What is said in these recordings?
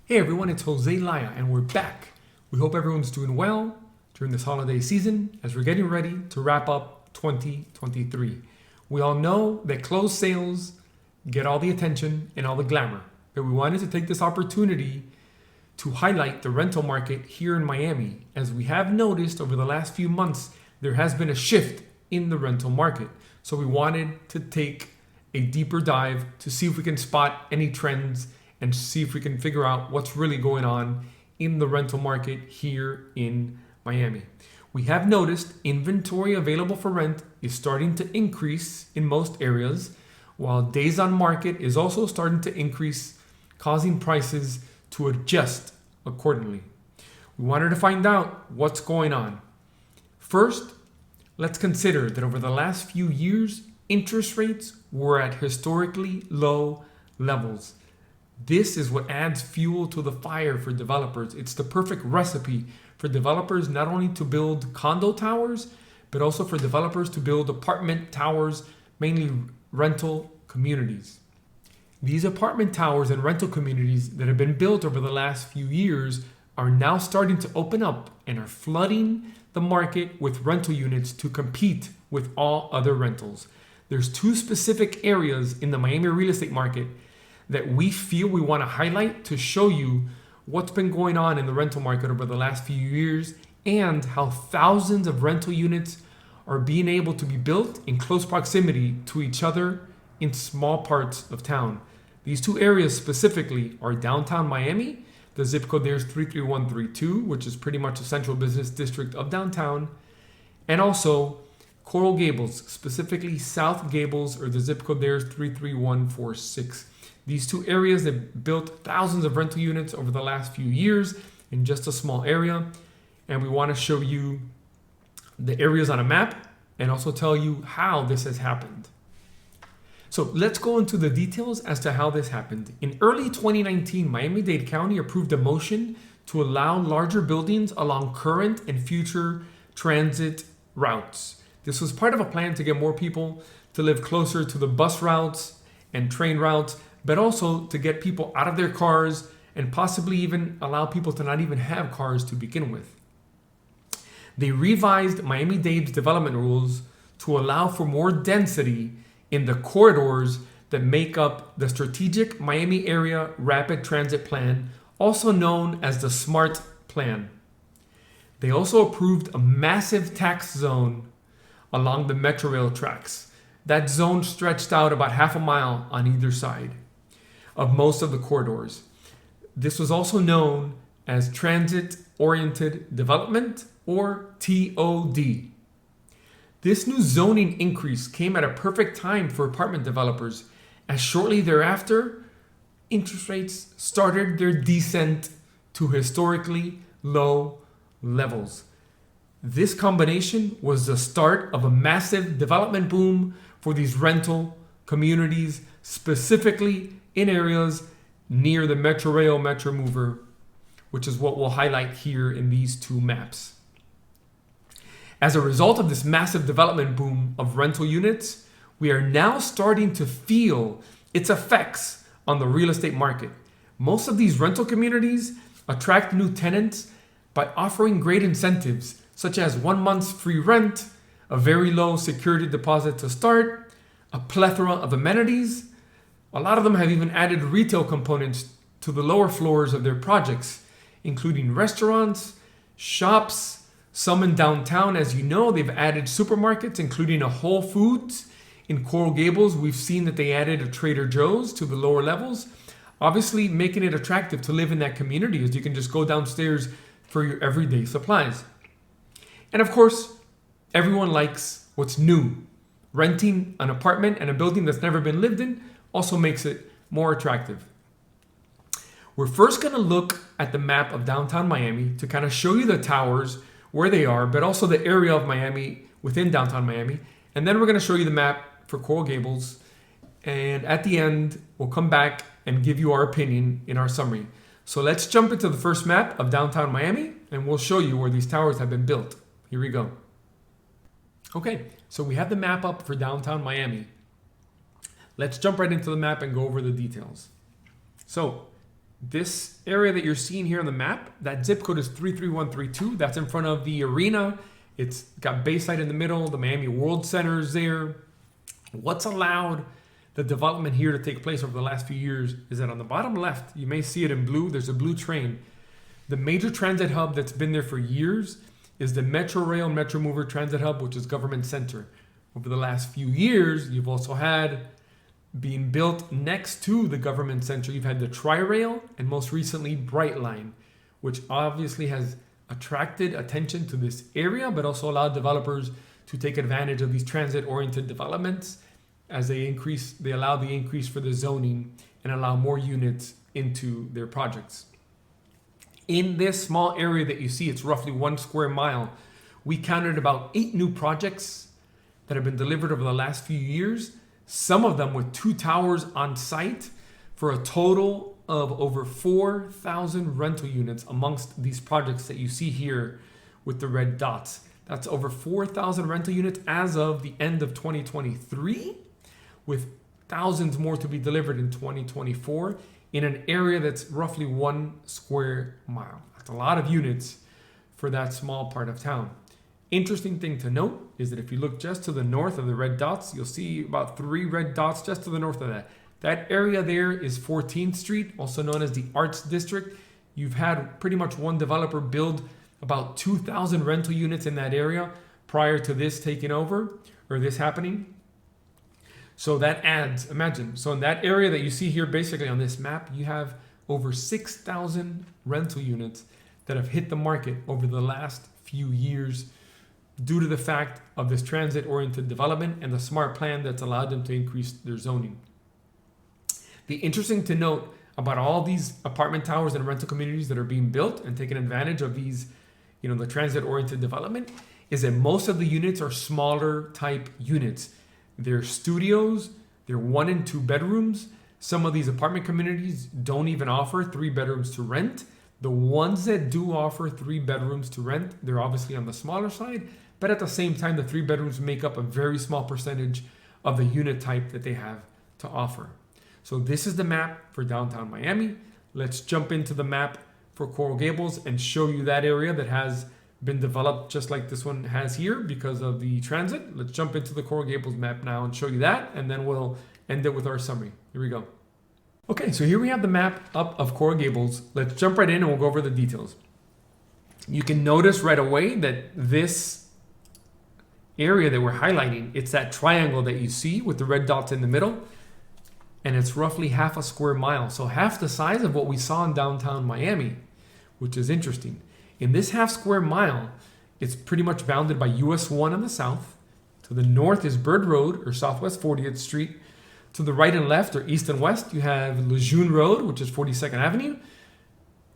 Hey everyone, it's Jose Laya and we're back. We hope everyone's doing well during this holiday season as we're getting ready to wrap up 2023. We all know that closed sales get all the attention and all the glamour, but we wanted to take this opportunity to highlight the rental market here in Miami. As we have noticed over the last few months, there has been a shift in the rental market. So we wanted to take a deeper dive to see if we can spot any trends and see if we can figure out what's really going on in the rental market here in Miami. We have noticed inventory available for rent is starting to increase in most areas, while days on market is also starting to increase, causing prices to adjust accordingly. We wanted to find out what's going on. First, let's consider that over the last few years, interest rates were at historically low levels. This is what adds fuel to the fire for developers. It's the perfect recipe for developers not only to build condo towers, but also for developers to build apartment towers, mainly rental communities. These apartment towers and rental communities that have been built over the last few years are now starting to open up and are flooding the market with rental units to compete with all other rentals. There's two specific areas in the Miami real estate market that we feel we want to highlight to show you what's been going on in the rental market over the last few years and how thousands of rental units are being able to be built in close proximity to each other in small parts of town. These two areas specifically are downtown Miami. The zip code there is 33132, which is pretty much a central business district of downtown, and also Coral Gables, specifically South Gables, or the zip code there is 33146. These two areas that built thousands of rental units over the last few years in just a small area. And we want to show you the areas on a map and also tell you how this has happened. So let's go into the details as to how this happened. In early 2019, Miami-Dade County approved a motion to allow larger buildings along current and future transit routes. This was part of a plan to get more people to live closer to the bus routes and train routes, but also to get people out of their cars and possibly even allow people to not even have cars to begin with. They revised Miami-Dade's development rules to allow for more density in the corridors that make up the Strategic Miami Area Rapid Transit Plan, also known as the SMART Plan. They also approved a massive tax zone along the Metrorail tracks. That zone stretched out about half a mile on either side of most of the corridors. This was also known as Transit Oriented Development, or TOD. This new zoning increase came at a perfect time for apartment developers, as shortly thereafter, interest rates started their descent to historically low levels. This combination was the start of a massive development boom for these rental communities, specifically in areas near the Metrorail Metromover, which is what we'll highlight here in these two maps. As a result of this massive development boom of rental units, we are now starting to feel its effects on the real estate market. Most of these rental communities attract new tenants by offering great incentives, such as 1 month's free rent, a very low security deposit to start, a plethora of amenities. A lot of them have even added retail components to the lower floors of their projects, including restaurants, shops, some in downtown. As you know, they've added supermarkets, including a Whole Foods. In Coral Gables, we've seen that they added a Trader Joe's to the lower levels, obviously making it attractive to live in that community, as you can just go downstairs for your everyday supplies. And of course, everyone likes what's new. Renting an apartment and a building that's never been lived in also makes it more attractive. We're first going to look at the map of downtown Miami to kind of show you the towers, where they are, but also the area of Miami within downtown Miami. And then we're going to show you the map for Coral Gables. And at the end, we'll come back and give you our opinion in our summary. So let's jump into the first map of downtown Miami, and we'll show you where these towers have been built. Here we go. Okay, so we have the map up for downtown Miami. Let's jump right into the map and go over the details. So This area that you're seeing here on the map, that zip code is 33132. That's in front of the arena. It's got Bayside in the middle. The Miami World Center is there. What's allowed the development here to take place over the last few years is that on the bottom left, you may see it in blue, there's a blue train. The major transit hub that's been there for years is the Metrorail Metromover Transit Hub, which is Government Center. Over the last few years, you've also had being built next to the Government Center, you've had the Tri-Rail and most recently Brightline, which obviously has attracted attention to this area, but also allowed developers to take advantage of these transit-oriented developments as they allow the increase for the zoning and allow more units into their projects. In this small area that you see, it's roughly 1 square mile, we counted about 8 new projects that have been delivered over the last few years, some of them with 2 towers on site, for a total of over 4,000 rental units amongst these projects that you see here with the red dots. That's over 4,000 rental units as of the end of 2023, with thousands more to be delivered in 2024 in an area that's roughly 1 square mile. That's a lot of units for that small part of town. Interesting thing to note is that if you look just to the north of the red dots, you'll see about 3 red dots just to the north of that. That area there is 14th Street, also known as the Arts District. You've had pretty much one developer build about 2,000 rental units in that area prior to this taking over or this happening. So that adds, imagine, so in that area that you see here basically on this map, you have over 6,000 rental units that have hit the market over the last few years due to the fact of this transit-oriented development and the smart plan that's allowed them to increase their zoning. The interesting to note about all these apartment towers and rental communities that are being built and taking advantage of these, the transit-oriented development, is that most of the units are smaller type units. They're studios, they're 1 and 2 bedrooms. Some of these apartment communities don't even offer 3 bedrooms to rent. The ones that do offer 3 bedrooms to rent, they're obviously on the smaller side, but at the same time, the 3 bedrooms make up a very small percentage of the unit type that they have to offer. So this is the map for downtown Miami. Let's jump into the map for Coral Gables and show you that area that has been developed just like this one has here because of the transit. Let's jump into the Coral Gables map now and show you that, and then we'll end it with our summary. Here we go. Okay, so here we have the map up of Coral Gables. Let's jump right in and we'll go over the details. You can notice right away that this area that we're highlighting, it's that triangle that you see with the red dots in the middle, and it's roughly half a square mile. So half the size of what we saw in downtown Miami, which is interesting. In this half square mile, it's pretty much bounded by US 1 on the south. To the north is Bird Road or Southwest 40th Street. To the right and left or east and west, you have Lejeune Road, which is 42nd Avenue.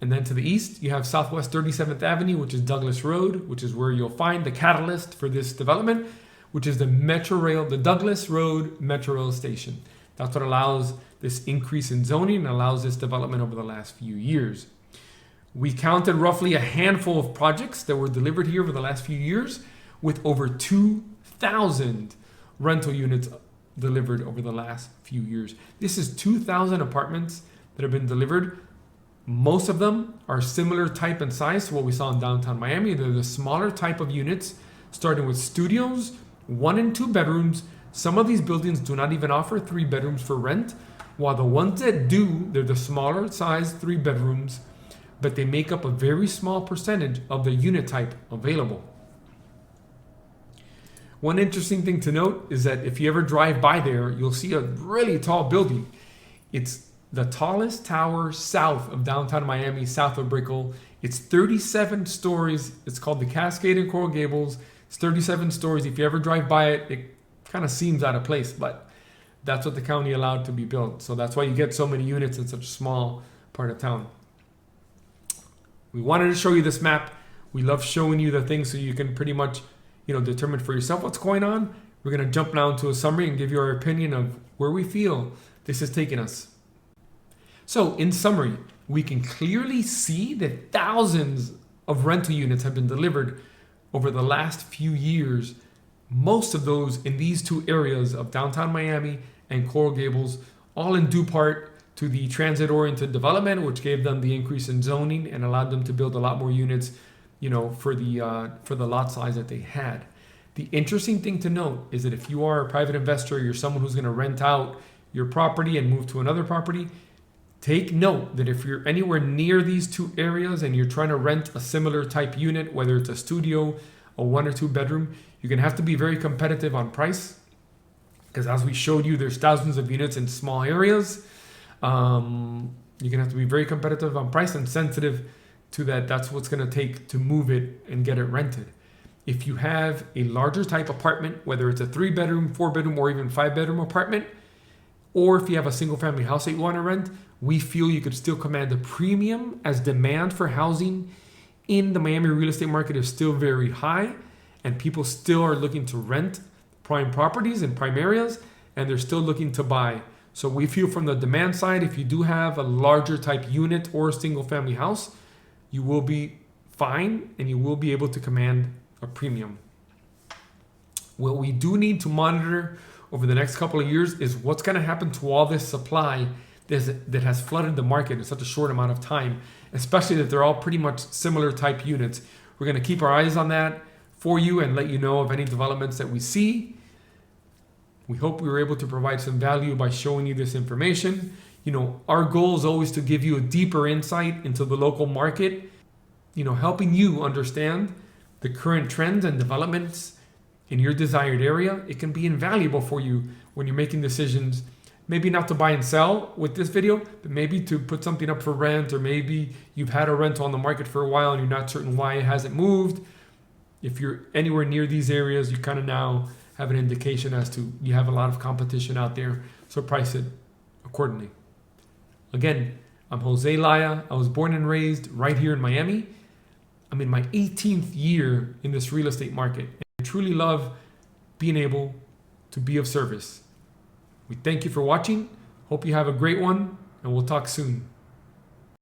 And then to the east, you have Southwest 37th Avenue, which is Douglas Road, which is where you'll find the catalyst for this development, which is the Douglas Road Metrorail Station. That's what allows this increase in zoning and allows this development over the last few years. We counted roughly a handful of projects that were delivered here over the last few years with over 2,000 rental units delivered over the last few years. This is 2,000 apartments that have been delivered. Most of them are similar type and size to what we saw in downtown Miami. They're the smaller type of units, starting with studios, 1 and 2 bedrooms. Some of these buildings do not even offer 3 bedrooms for rent, while the ones that do, they're the smaller size 3 bedrooms, but they make up a very small percentage of the unit type available. One interesting thing to note is that if you ever drive by there, you'll see a really tall building. It's the tallest tower south of downtown Miami, south of Brickell. It's 37 stories. It's called the Cascade in Coral Gables. It's 37 stories. If you ever drive by it, it kind of seems out of place, but that's what the county allowed to be built. So that's why you get so many units in such a small part of town. We wanted to show you this map. We love showing you the things so you can pretty much, determine for yourself what's going on. We're going to jump now into a summary and give you our opinion of where we feel this is taking us. So in summary, we can clearly see that thousands of rental units have been delivered over the last few years. Most of those in these 2 areas of downtown Miami and Coral Gables, all in due part to the transit-oriented development, which gave them the increase in zoning and allowed them to build a lot more units, for the lot size that they had. The interesting thing to note is that if you are a private investor, you're someone who's going to rent out your property and move to another property, take note that if you're anywhere near these two areas and you're trying to rent a similar type unit, whether it's a studio, a 1 or 2 bedroom, you're going to have to be very competitive on price. Because as we showed you, there's thousands of units in small areas. You're going to have to be very competitive on price and sensitive to that. That's what's going to take to move it and get it rented. If you have a larger type apartment, whether it's a 3-bedroom, 4-bedroom, or even 5-bedroom apartment, or if you have a single family house that you want to rent, we feel you could still command a premium, as demand for housing in the Miami real estate market is still very high, and people still are looking to rent prime properties in prime areas, and they're still looking to buy. So we feel from the demand side, if you do have a larger type unit or a single family house, you will be fine and you will be able to command a premium. What we do need to monitor over the next couple of years is what's going to happen to all this supply that has flooded the market in such a short amount of time, especially that they're all pretty much similar type units. We're going to keep our eyes on that for you and let you know of any developments that we see. We hope we were able to provide some value by showing you this information. Our goal is always to give you a deeper insight into the local market, helping you understand the current trends and developments in your desired area. It can be invaluable for you when you're making decisions, maybe not to buy and sell with this video, but maybe to put something up for rent, or maybe you've had a rental on the market for a while and you're not certain why it hasn't moved. If you're anywhere near these areas, you kind of now have an indication as to you have a lot of competition out there, so price it accordingly. Again, I'm Jose Laya. I was born and raised right here in Miami. I'm in my 18th year in this real estate market, and I truly love being able to be of service. We thank you for watching. Hope you have a great one, and we'll talk soon.